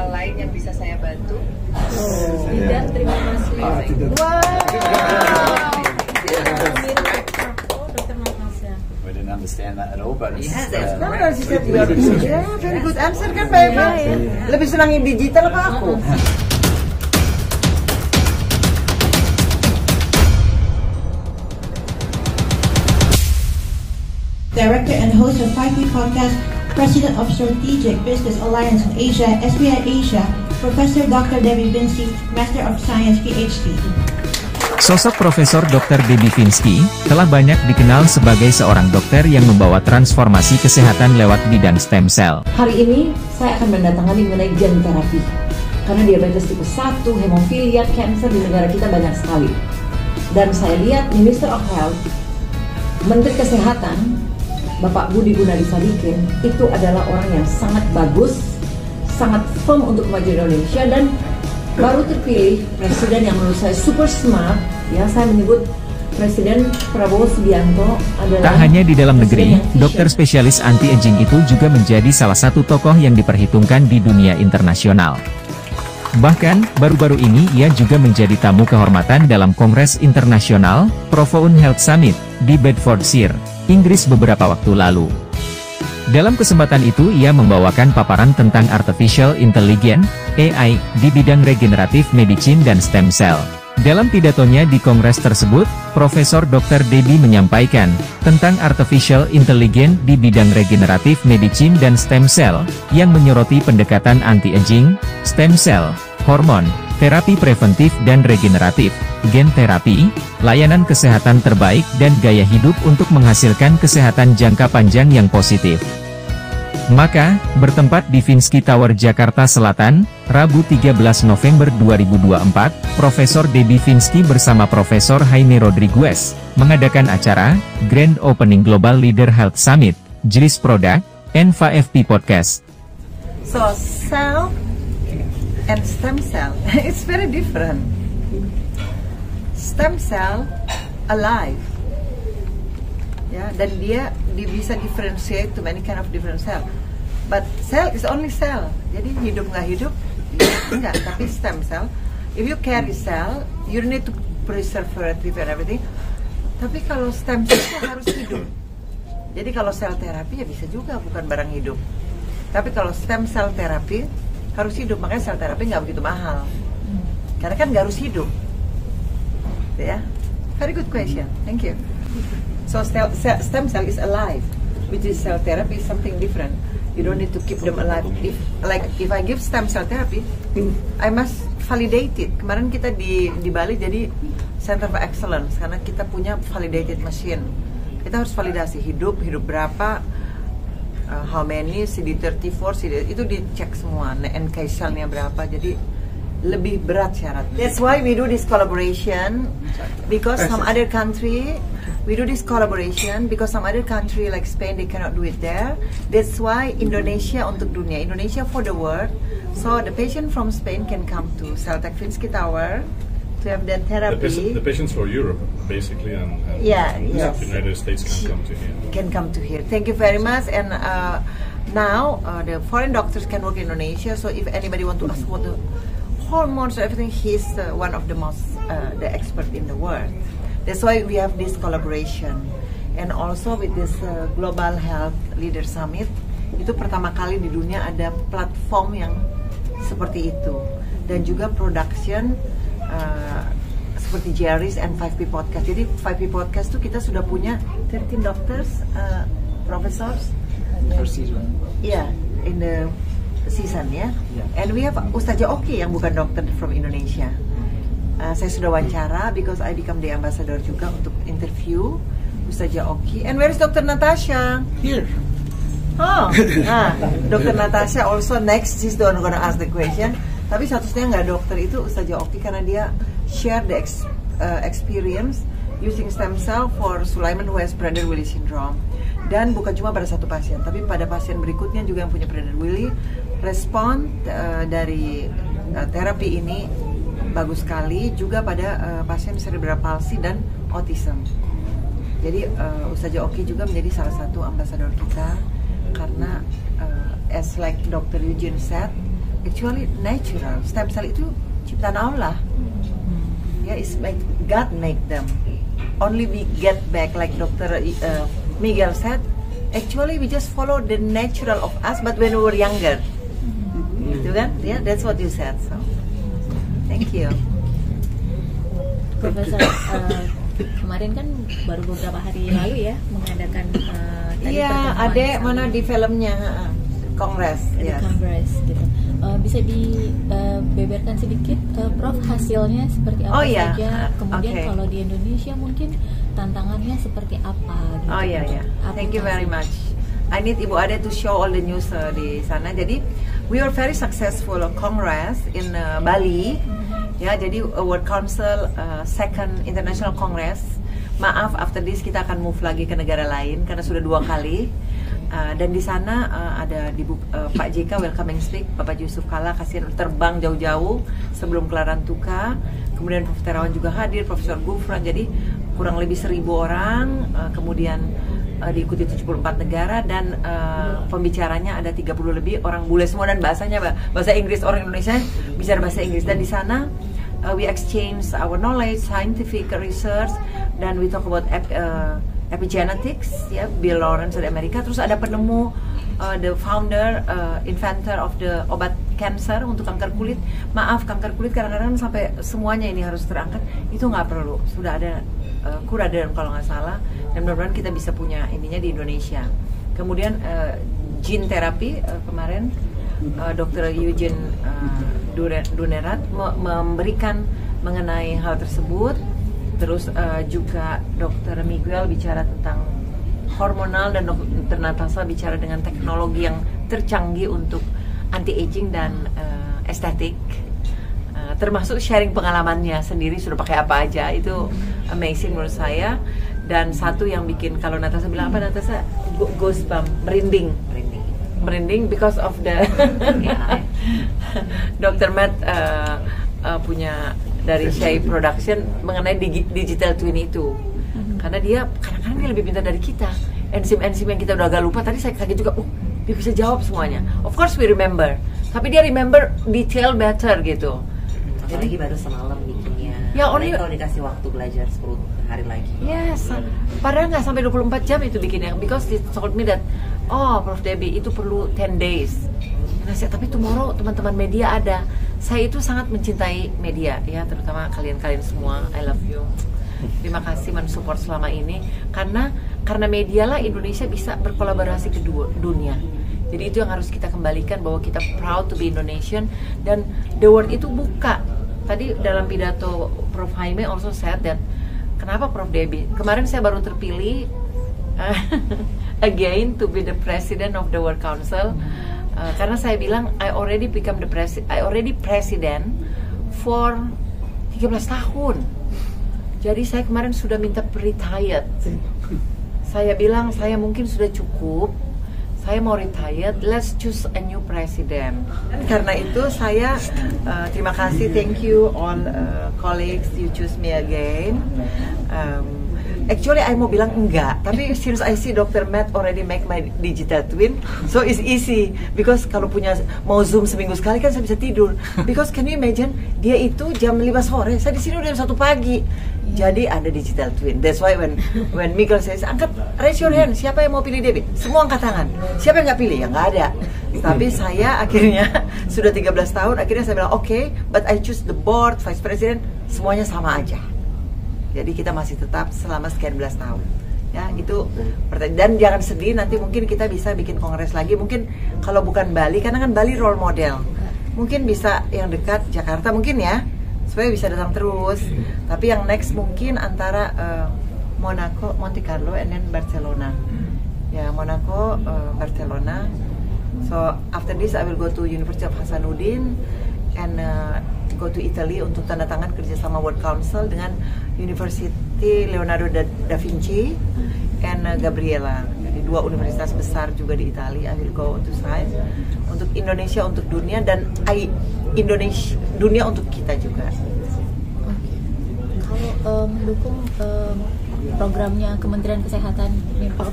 hal lain yang bisa saya bantu. Tidak, terima kasih. We didn't understand that at all, but it's, Yes, that's No, she said you are very good answer kan Pak Eva? Lebih senang yang digital apa aku? Director and host of 5P Podcast, President of Strategic Business Alliance in Asia, SBI Asia, Professor Dr. Debbie Vinsky, Master of Science, PhD. Sosok Profesor Dr. Debbie Vinsky telah banyak dikenal sebagai seorang dokter yang membawa transformasi kesehatan lewat bidang stem cell. Hari ini saya akan mendatangani mengenai gen terapi. Karena diabetes tipe 1, hemofilia, cancer di negara kita banyak sekali. Dan saya lihat Minister of Health, Menteri Kesehatan, Bapak Budi Gunadi Sadikin, itu adalah orang yang sangat bagus, sangat firm untuk kemajuan Indonesia, dan baru terpilih presiden yang menurut saya super smart. Ya, saya menyebut Presiden Prabowo Subianto adalah Tak hanya di dalam negeri, dokter spesialis anti-aging itu juga menjadi salah satu tokoh yang diperhitungkan di dunia internasional. Bahkan, baru-baru ini ia juga menjadi tamu kehormatan dalam Kongres Internasional, Profound Health Summit, di Bedfordshire, Inggris beberapa waktu lalu. Dalam kesempatan itu ia membawakan paparan tentang Artificial Intelligence, AI, di bidang regeneratif medicine dan stem cell. Dalam pidatonya di kongres tersebut, Profesor Dr. Debbie menyampaikan tentang Artificial Intelligence di bidang regeneratif medicine dan stem cell, yang menyoroti pendekatan anti-aging, stem cell, hormon, terapi preventif dan regeneratif, gen terapi, layanan kesehatan terbaik dan gaya hidup untuk menghasilkan kesehatan jangka panjang yang positif. Maka, bertempat di Vinsky Tower Jakarta Selatan, Rabu 13 November 2024, Profesor Debbie Vinsky bersama Profesor Jaime Rodriguez, mengadakan acara, Grand Opening Global Leader Health Summit, JLIS Product, and 5P Podcast. So cell and stem cell, it's very different. Stem cell alive, ya, dan dia bisa differentiate to many kind of different cell. But cell is only cell. Jadi hidup nggak hidup, enggak. Tapi stem cell, if you carry cell, you need to preserve and everything. Tapi kalau stem cell itu harus hidup. Jadi kalau sel terapi ya bisa juga, bukan barang hidup. Tapi kalau stem cell terapi harus hidup, makanya sel terapi nggak begitu mahal. Karena kan nggak harus hidup. Ya, very good question. Thank you. So stem cell is alive, which is cell therapy is something different. You don't need to keep them alive. If I give stem cell therapy, I must validate it. Kemarin kita di Bali jadi Center for Excellence karena kita punya validated machine. Kita harus validasi hidup berapa, how many, CD34, itu dicek semua, NK cell-nya berapa. Jadi lebih berat syaratnya. That's why we do this collaboration because some other country. We do this collaboration because some other country like Spain, they cannot do it there. That's why Indonesia untuk dunia, Indonesia for the world. So the patient from Spain can come to Celtech Vinsky Tower to have that therapy. The patients for Europe, basically, and yes. The United States can come to here. Can come to here. Thank you very much. And now the foreign doctors can work in Indonesia. So if anybody want to ask what the hormones or everything, he's one of the most the expert in the world. That's why we have this collaboration, and also with this Global Health Leader Summit, itu pertama kali di dunia ada platform yang seperti itu, dan juga production seperti JRIS and 5P Podcast. Jadi 5P Podcast itu kita sudah punya 13 doctors, professors, First season. yeah, in the season ya, and we have Ustazah Oki yang bukan dokter from Indonesia. Saya sudah wawancara because I become the ambassador juga untuk interview Ustazah Oki. And where is Dr. Natasha? Here. Oh, Dr. Natasha also next. She's the one who gonna ask the question. Tapi satu-satunya nggak dokter itu Ustazah Oki karena dia share the experience using stem cell for Sulaiman who has Prader-Willi syndrome. Dan bukan cuma pada satu pasien, tapi pada pasien berikutnya juga yang punya Prader-Willi, respon dari terapi ini bagus sekali juga pada pasien cerebral palsy dan autism. Jadi Ustazah Oki juga menjadi salah satu ambasador kita karena as like Dr. Eugene said, actually natural. Stem cell itu ciptaan Allah. Ya, God make them. Only we get back, like Dr. Miguel said. Actually, we just follow the natural of us, but when we were younger. Gitu kan? Yeah, that's what you said. So, thank you. Profesor, kemarin kan baru beberapa hari lalu ya mengadakan iya, adek mana di filmnya Kongres, yes. Kongres gitu. Bisa dibeberkan sedikit, Prof, hasilnya seperti apa saja? Kemudian kalau di Indonesia mungkin tantangannya seperti apa? Gitu. Oh iya ya, thank you very much. I need Ibu Ade to show all the news di sana. Jadi we were very successful Congress in Bali. Ya, jadi World Council Second International Congress. Maaf, after this kita akan move lagi ke negara lain karena sudah 2 kali. Dan di sana ada Pak JK welcoming speak, Bapak Yusuf Kalla kasihan terbang jauh-jauh sebelum Kelaran Tuka. Kemudian Prof Terawan juga hadir, Profesor Gufran. Jadi kurang lebih 1000 orang. Kemudian diikuti 74 negara dan pembicaranya ada 30 lebih orang bule semua dan bahasanya bahasa Inggris, orang Indonesia bicara bahasa Inggris. Dan di sana we exchange our knowledge, scientific research, dan we talk about epigenetics, ya, Bill Lawrence dari Amerika. Terus ada penemu, the founder, inventor of the obat cancer untuk kanker kulit. Maaf, kanker kulit kadang-kadang sampai semuanya ini harus terangkat, itu nggak perlu. Sudah ada Curaderm kalau nggak salah, dan mudah-mudahan kita bisa punya ininya di Indonesia. Kemudian gene therapy kemarin Dr. Eugene Dunerat memberikan mengenai hal tersebut. Terus juga Dr. Miguel bicara tentang hormonal dan Dr. Natasha bicara dengan teknologi yang tercanggih untuk anti-aging dan estetik. Termasuk sharing pengalamannya sendiri sudah pakai apa aja, itu amazing menurut saya. Dan satu yang bikin, kalau Natasha bilang apa, Natasha goosebump, merinding because of the Dr. Matt punya dari Shea Production mengenai digital twin itu. Karena dia kadang-kadang dia lebih pintar dari kita. Enzim-enzim yang kita udah agak lupa, tadi saya kaget juga, dia bisa jawab semuanya. Of course we remember, tapi dia remember detail better gitu. Apalagi baru semalam bikinnya. Ya, kalau dikasih waktu belajar 10 hari lagi. Yes, padahal nggak sampai 24 jam itu bikinnya. Because they told me that, Prof Debbie itu perlu 10 days. Nah, tapi tomorrow teman-teman media ada. Saya itu sangat mencintai media, ya, terutama kalian-kalian semua. I love you. Terima kasih mensupport selama ini, karena media lah Indonesia bisa berkolaborasi ke dunia. Jadi itu yang harus kita kembalikan, bahwa kita proud to be Indonesian, dan the world itu buka. Tadi dalam pidato Prof Jaime also said that, kenapa Prof Debbie? Kemarin saya baru terpilih again to be the president of the World Council. Karena saya bilang I already president for 13 tahun. Jadi saya kemarin sudah minta retired. Saya bilang saya mungkin sudah cukup. Saya mau retired, let's choose a new president. Karena itu saya terima kasih, thank you all colleagues, you choose me again. Actually, I mau bilang enggak, tapi since I see Dr. Matt already make my digital twin, so it's easy. Because kalau mau Zoom seminggu sekali kan saya bisa tidur. Because can you imagine, dia itu jam 5 sore, saya di sini udah jam 1 pagi. Jadi ada digital twin. That's why when Miguel says, raise your hand, siapa yang mau pilih Debbie? Semua angkat tangan. Siapa yang nggak pilih? Ya nggak ada. Tapi saya akhirnya sudah 13 tahun, akhirnya saya bilang okay, but I choose the board, vice president, semuanya sama aja. Jadi kita masih tetap selama sekian belas tahun. Ya, itu dan jangan sedih, nanti mungkin kita bisa bikin kongres lagi. Mungkin kalau bukan Bali, karena kan Bali role model. Mungkin bisa yang dekat Jakarta mungkin ya, supaya bisa datang terus. Tapi yang next mungkin antara Monaco, Monte Carlo, and then Barcelona. Ya, Monaco, Barcelona. So after this I will go to University of Hasanuddin and go to Italy untuk tanda tangan kerjasama World Council dengan University Leonardo da Vinci and Gabriela. Jadi 2 universitas besar juga di Italia. I will go to sign untuk Indonesia, untuk dunia, dan Indonesia dunia untuk kita juga. Kalau mendukung programnya Kementerian Kesehatan, of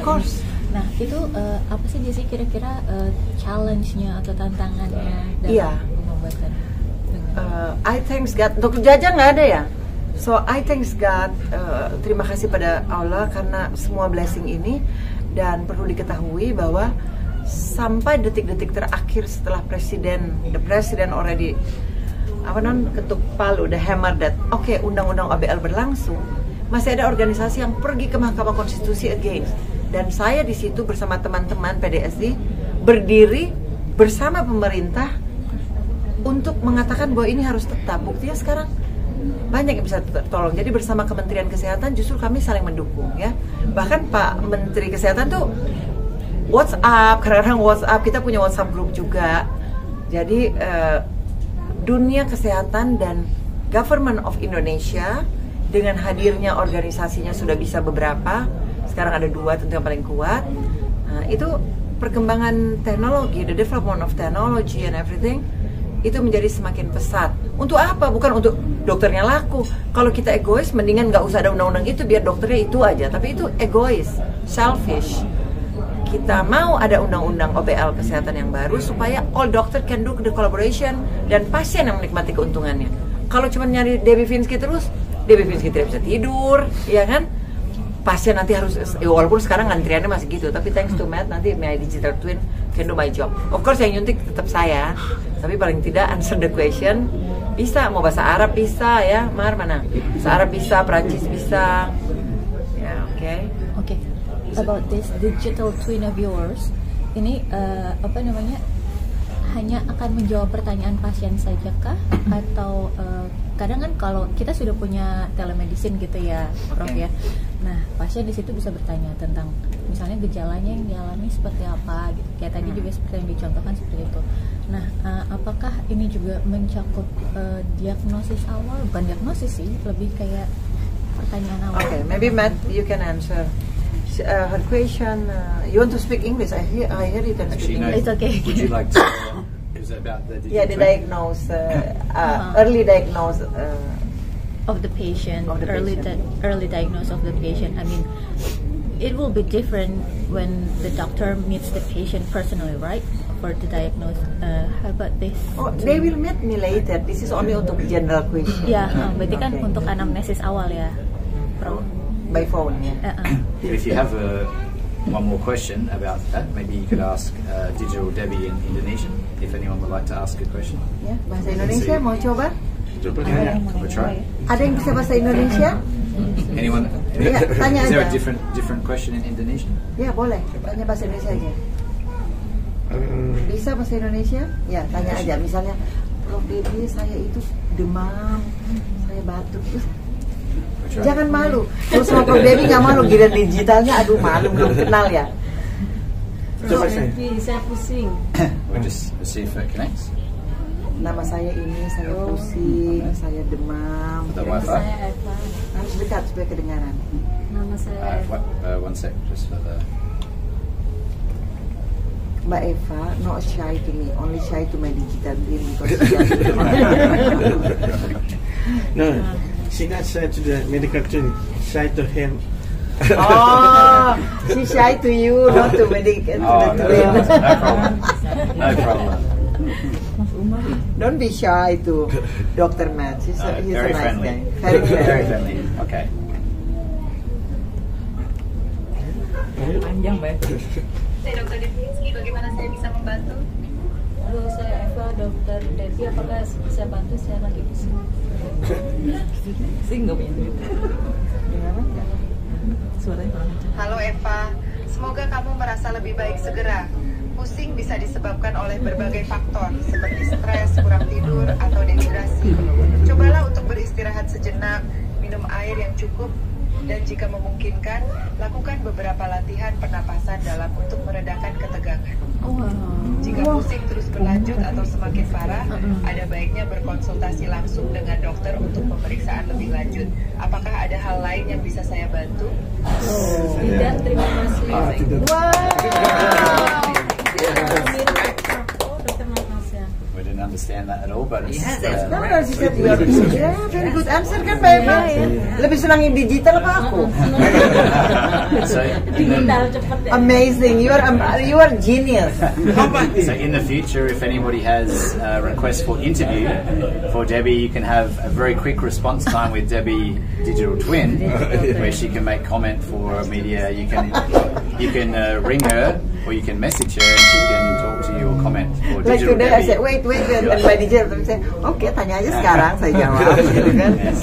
course. Nah itu apa sih sih kira-kira challenge-nya atau tantangannya dalam pengobatan? I thanks God. Dokter Jaja nggak ada ya. So I thanks God. Terima kasih pada Allah karena semua blessing ini. Dan perlu diketahui bahwa sampai detik-detik terakhir setelah the president already ketuk palu, the hammer that undang-undang ABL berlangsung, masih ada organisasi yang pergi ke Mahkamah Konstitusi against. Dan saya di situ bersama teman-teman PDSI berdiri bersama pemerintah untuk mengatakan bahwa ini harus tetap. Buktinya sekarang banyak yang bisa tertolong. Jadi bersama Kementerian Kesehatan justru kami saling mendukung ya. Bahkan Pak Menteri Kesehatan tuh WhatsApp, kadang-kadang WhatsApp, kita punya WhatsApp group juga. Jadi dunia kesehatan dan Government of Indonesia dengan hadirnya organisasinya sudah bisa beberapa. Sekarang ada 2 tentu yang paling kuat. Itu perkembangan teknologi, the development of technology and everything, itu menjadi semakin pesat. Untuk apa? Bukan untuk dokternya laku. Kalau kita egois, mendingan nggak usah ada undang-undang itu, biar dokternya itu aja. Tapi itu egois, selfish. Kita mau ada undang-undang OBL kesehatan yang baru supaya all doctor can do the collaboration dan pasien yang menikmati keuntungannya. Kalau cuma nyari Debbie Finsky terus, Debbie Finsky tidak bisa tidur, ya kan? Pasien nanti harus, walaupun sekarang antriannya masih gitu, tapi thanks to Matt, nanti my digital twin can do my job. Of course yang nyuntik tetap saya, tapi paling tidak answer the question. Bisa, mau bahasa Arab bisa ya, mana? Bahasa Arab bisa, Perancis bisa. Ya, oke. About this digital twin of yours, ini hanya akan menjawab pertanyaan pasien saja kah? Atau kadang kan kalau kita sudah punya telemedicine gitu ya, Prof ya. Nah, pasien di situ bisa bertanya tentang misalnya gejalanya yang dialami seperti apa gitu. Kayak tadi juga seperti yang dicontohkan seperti itu. Nah, apakah ini juga mencakup diagnosis awal? Bukan diagnosis sih, lebih kayak pertanyaan awal. Okay, maybe Matt, you can answer. Her question. You want to speak English? I hear it and speak English. It's okay. Would you like to? Is it about the the diagnose, early diagnose of the patient, early diagnose of the patient. I mean, it will be different when the doctor meets the patient personally, right? For the diagnose. How about this? Oh, they will meet me later. This is only untuk general question. Ya, berarti kan untuk anamnesis awal ya, Pro. By phone, yeah. If you have one more question about that, maybe you could ask Digital Debbie in Indonesian, if anyone would like to ask a question. Ya, bahasa Indonesia mau coba? We'll try. Ada yang bisa bahasa Indonesia? Anyone? Ya, tanya Is there aja. a different question in Indonesian? Ya, boleh. Tanya bahasa Indonesia aja. Bisa bahasa Indonesia? Ya, tanya aja. Misalnya, Prof Debbie, saya itu demam, saya batuk. Jangan malu. Terus sama Prof Debbie nggak malu, giliran digitalnya, aduh malu, belum kenal ya. Prof Debbie, saya pusing. We'll just see if it connects. Nama saya ini, saya pusing, saya demam. The Wi-Fi? Saya Eva. Harus dekat supaya kedengaran. Nama saya One sec, just for the... Mbak Eva, not shy to me, only shy to my digital twin because No, she not shy to the medical twin, shy to him. Oh, she shy to you, not to medical twin. No problem. No problem. Don't be shy to Dr. Matt. He's a Very nice friendly. guy. Very Very friendly. friendly. Okay. panjang banget. Saya Dr. Debbie, bagaimana saya bisa membantu? Halo, saya Eva, Dr. Debbie. Apakah bisa bantu? Saya lagi pusing. Pusing nggak punya duit. Suaranya kurang kencang. Halo Eva, semoga kamu merasa lebih baik segera. Pusing bisa disebabkan oleh berbagai faktor seperti stres, kurang tidur, atau dehidrasi. Cobalah untuk beristirahat sejenak, minum air yang cukup, dan jika memungkinkan, lakukan beberapa latihan pernapasan dalam untuk meredakan ketegangan. Jika pusing terus berlanjut atau semakin parah, ada baiknya berkonsultasi langsung dengan dokter untuk pemeriksaan lebih lanjut. Apakah ada hal lain yang bisa saya bantu? Tidak, terima kasih. Tidak. Wow. Dokter Natasha. We didn't understand that at all, but it's, Yes, that's No, correct. she said very good answer kan Mbak Eva. Lebih senang yang digital apa aku? so, Amazing, you are genius. so in the future, if anybody has a request for interview for Debbie, you can have a very quick response time with Debbie Digital Twin, where she can make comment for media. You can ring her or you can message her and she can talk to you or comment for Like Digital today I Debbie. said, wait, and by digital, saya, oke, tanya aja sekarang, saya jawab, gitu kan. Yes.